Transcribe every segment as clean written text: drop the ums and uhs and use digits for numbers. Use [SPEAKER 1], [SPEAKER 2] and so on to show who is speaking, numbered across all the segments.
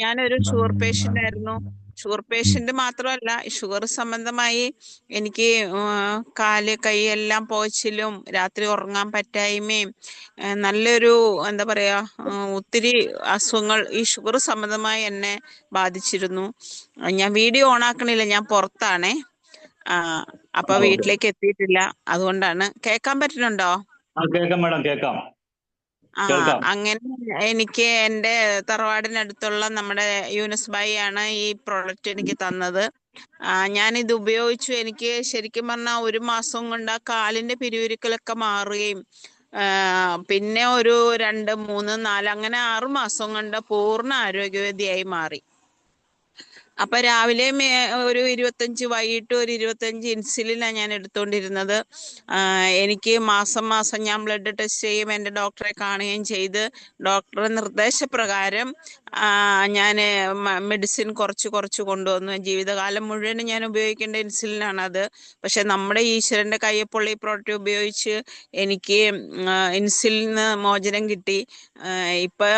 [SPEAKER 1] ഞാനൊരു sugar patient ആയിരുന്നു. Sugar patient മാത്രമല്ല, ഷുഗർ സംബന്ധമായി എനിക്ക് കാല് കൈ എല്ലാം പോച്ചിലും രാത്രി ഉറങ്ങാൻ പറ്റായ്മയും നല്ലൊരു എന്താ പറയാ ഒത്തിരി അസുഖങ്ങൾ ഈ ഷുഗർ സംബന്ധമായി എന്നെ ബാധിച്ചിരുന്നു. ഞാൻ വീഡിയോ ഓണാക്കണില്ല, ഞാൻ പുറത്താണേ. ആ അപ്പൊ
[SPEAKER 2] ഓക്കെ.
[SPEAKER 1] വീട്ടിലേക്ക് എത്തിയിട്ടില്ല, അതുകൊണ്ടാണ്. കേൾക്കാൻ പറ്റുന്നുണ്ടോ?
[SPEAKER 2] കേൾക്കാം മാഡം, കേൾക്കാം
[SPEAKER 1] ആ
[SPEAKER 2] കേൾക്കാം.
[SPEAKER 1] അങ്ങനെ എനിക്ക് എൻ്റെ തറവാടിനടുത്തുള്ള നമ്മുടെ യൂനുസ് ഭായി ആണ് ഈ പ്രോഡക്റ്റ് എനിക്ക് തന്നത്. ഞാനിത് ഉപയോഗിച്ചു. എനിക്ക് ശരിക്കും പറഞ്ഞാൽ 1 മാസം കൊണ്ട് ആ കാലിന്റെ പിരിവിരിക്കലൊക്കെ മാറുകയും പിന്നെ ഒരു 2, 3, 4 അങ്ങനെ 6 മാസം കൊണ്ട് പൂർണ്ണ ആരോഗ്യവതിയായി മാറി. അപ്പൊ രാവിലെ ഒരു 25, വൈകിട്ട് ഒരു 25 ഇൻസുലിനാണ് ഞാൻ എടുത്തുകൊണ്ടിരുന്നത്. എനിക്ക് മാസം മാസം ഞാൻ ബ്ലഡ് ടെസ്റ്റ് ചെയ്യും, എൻ്റെ ഡോക്ടറെ കാണുകയും ചെയ്ത് ഡോക്ടറുടെ നിർദ്ദേശപ്രകാരം ഞാൻ മെഡിസിൻ കുറച്ച് കുറച്ച് കൊണ്ടുവന്നു. ജീവിതകാലം മുഴുവൻ ഞാൻ ഉപയോഗിക്കേണ്ട ഇൻസുലിനാണ് അത്. പക്ഷെ നമ്മുടെ ഈശ്വരന്റെ കയ്യപ്പുള്ള ഈ പ്രോഡക്റ്റ് ഉപയോഗിച്ച് എനിക്ക് ഇൻസുലിന് മോചനം കിട്ടി. ഇപ്പൊ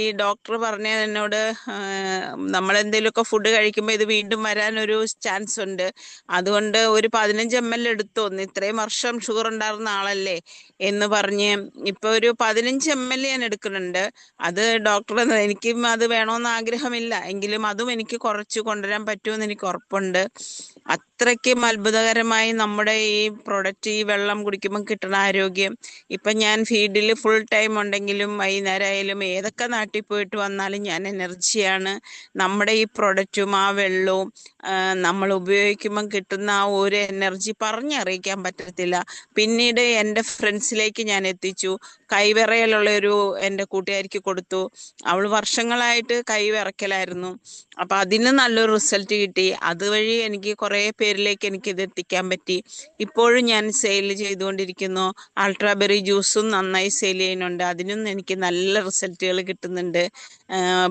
[SPEAKER 1] ഈ ഡോക്ടർ പറഞ്ഞ എന്നോട് നമ്മൾ എന്തെങ്കിലുമൊക്കെ ഫുഡ് കഴിക്കുമ്പോൾ ഇത് വീണ്ടും വരാനൊരു ചാൻസ് ഉണ്ട്, അതുകൊണ്ട് ഒരു 15 ml എടുത്തോന്ന്, ഇത്രയും വർഷം ഷുഗർ ഉണ്ടായിരുന്ന ആളല്ലേ എന്ന് പറഞ്ഞ് ഇപ്പൊ ഒരു 15 ml ഞാൻ എടുക്കുന്നുണ്ട്. അത് ഡോക്ടർ, എനിക്കും അത് വേണമെന്ന് ആഗ്രഹമില്ല, എങ്കിലും അതും എനിക്ക് കുറച്ച് കൊണ്ടുവരാൻ പറ്റുമെന്ന് എനിക്ക് ഉറപ്പുണ്ട്. അത്രയ്ക്കും അത്ഭുതകരമായി നമ്മുടെ ഈ പ്രൊഡക്റ്റ്, ഈ വെള്ളം കുടിക്കുമ്പോൾ കിട്ടുന്ന ആരോഗ്യം. ഇപ്പൊ ഞാൻ ഫീൽഡിൽ ഫുൾ ടൈം ഉണ്ടെങ്കിലും വൈകുന്നേരം ആയാലും ഏതൊക്കെ നാട്ടിൽ പോയിട്ട് വന്നാലും ഞാൻ എനർജിയാണ്. നമ്മുടെ ഈ പ്രൊഡക്റ്റും ആ വെള്ളവും നമ്മൾ ഉപയോഗിക്കുമ്പം കിട്ടുന്ന ആ ഒരു എനർജി പറഞ്ഞറിയിക്കാൻ പറ്റത്തില്ല. പിന്നീട് എൻ്റെ ഫ്രണ്ട്സിലേക്ക് ഞാൻ എത്തിച്ചു. കൈവിറയലുള്ള ഒരു എൻ്റെ കൂട്ടുകാരിക്ക് കൊടുത്തു. അവൾ വർഷങ്ങളായിട്ട് കൈവിറക്കലായിരുന്നു. അപ്പൊ അതിന് നല്ലൊരു റിസൾട്ട് കിട്ടി. അതുവഴി എനിക്ക് കുറെ പേരിലേക്ക് എനിക്ക് ഇത് എത്തിക്കാൻ പറ്റി. ഇപ്പോഴും ഞാൻ സെയിൽ ചെയ്തുകൊണ്ടിരിക്കുന്നു. അൾട്രാബെറി ജ്യൂസും നന്നായി സെയിൽ ചെയ്യുന്നുണ്ട്, അതിനും എനിക്ക് നല്ല റിസൾട്ടുകൾ കിട്ടുന്നുണ്ട്.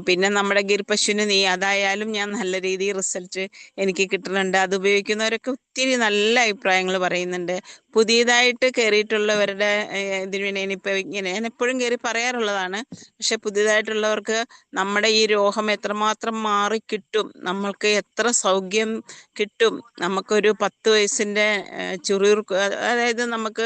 [SPEAKER 1] പിന്നെ നമ്മുടെ ഗിർപശുവിന് നെയ്യ്, അതായാലും ഞാൻ നല്ല രീതിയിൽ റിസൾട്ട് എനിക്ക് കിട്ടുന്നുണ്ട്. അത് ഉപയോഗിക്കുന്നവരൊക്കെ ഒത്തിരി നല്ല അഭിപ്രായങ്ങൾ പറയുന്നുണ്ട്. പുതിയതായിട്ട് കയറിയിട്ടുള്ളവരുടെ ഇതിന് വേണ്ടി ഇനിയിപ്പോൾ ഇങ്ങനെ ഞാൻ എപ്പോഴും കയറി പറയാറുള്ളതാണ്. പക്ഷെ പുതിയതായിട്ടുള്ളവർക്ക് നമ്മുടെ ഈ രോഗം എത്രമാത്രം മാറിക്കിട്ടും, നമ്മൾക്ക് എത്ര സൗഖ്യം കിട്ടും. നമുക്കൊരു 10 വയസ്സിൻ്റെ ചുറുചുറുക്ക്, അതായത് നമുക്ക്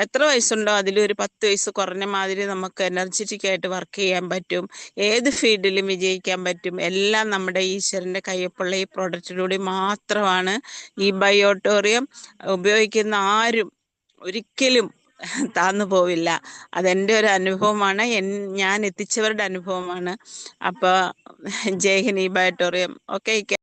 [SPEAKER 1] എത്ര വയസ്സുണ്ടോ അതിലൊരു 10 വയസ്സ് കുറഞ്ഞ മാതിരി നമുക്ക് എനർജറ്റിക് ആയിട്ട് വർക്ക് ചെയ്യാൻ പറ്റും. ഏത് ഫീൽഡിലും വിജയിക്കാൻ പറ്റും. എല്ലാം നമ്മുടെ ഈശ്വരന്റെ കയ്യൊപ്പുള്ള ഈ പ്രോഡക്റ്റിലൂടെ മാത്രമാണ്. ഈ ബയോട്ടോറിയം ഉപയോഗിക്കുന്ന ആരും ഒരിക്കലും താന്നു പോവില്ല. അതെൻ്റെ ഒരു അനുഭവമാണ്, ഞാൻ എത്തിച്ചവരുടെ അനുഭവമാണ്. അപ്പൊ ജയ് ഹിന്ദ്. ഈ ബയോട്ടോറിയം ഓക്കെ.